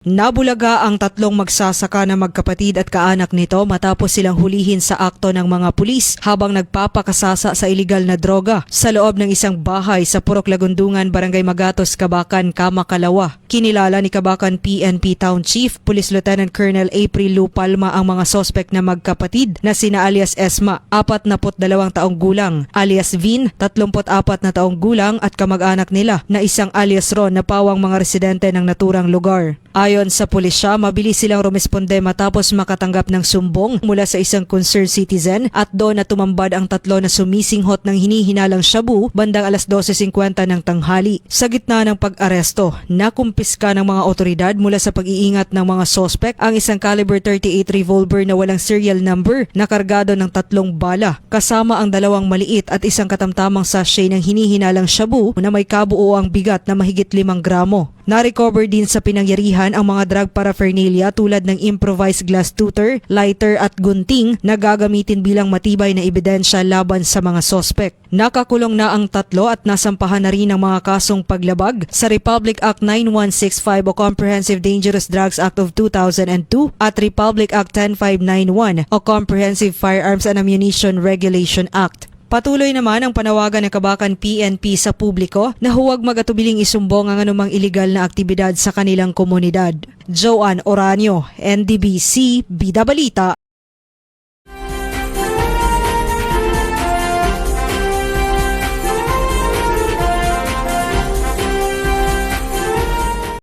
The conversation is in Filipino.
Nabulaga ang tatlong magsasaka na magkapatid at kaanak nito matapos silang hulihin sa akto ng mga pulis habang nagpapakasasa sa iligal na droga sa loob ng isang bahay sa Purok Lagundungan, Barangay Magatos, Kabakan, Kamakalawa. Kinilala ni Kabakan PNP Town Chief Police Lieutenant Colonel April Lu Palma ang mga sospek na magkapatid na sina alias Esma, 42 taong gulang, alias Vin, 34 na taong gulang at kamag-anak nila na isang alias Ron na pawang mga residente ng naturang lugar. Ayon sa pulisya, mabilis silang rumesponde matapos makatanggap ng sumbong mula sa isang concerned citizen at doon na tumambad ang tatlo na sumisinghot ng hinihinalang shabu bandang alas 12:50 ng tanghali. Sa gitna ng pag-aresto, nakumpiska ng mga otoridad mula sa pag-iingat ng mga sospek ang isang caliber 38 revolver na walang serial number na kargado ng 3 bala, kasama ang 2 maliit at isang katamtamang sachet ng hinihinalang shabu na may kabuuang bigat na mahigit 5 gramo. Na-recover din sa pinangyarihan ang mga drug paraphernalia tulad ng improvised glass tutor, lighter at gunting na gagamitin bilang matibay na ebidensya laban sa mga sospek. Nakakulong na ang tatlo at nasampahan na rin ang mga kasong paglabag sa Republic Act 9165 o Comprehensive Dangerous Drugs Act of 2002 at Republic Act 10591 o Comprehensive Firearms and Ammunition Regulation Act. Patuloy naman ang panawagan ng Kabakan PNP sa publiko na huwag mag-atubiling isumbong ang anumang iligal na aktibidad sa kanilang komunidad. Joanne Oranio, NDBC, Bida Balita.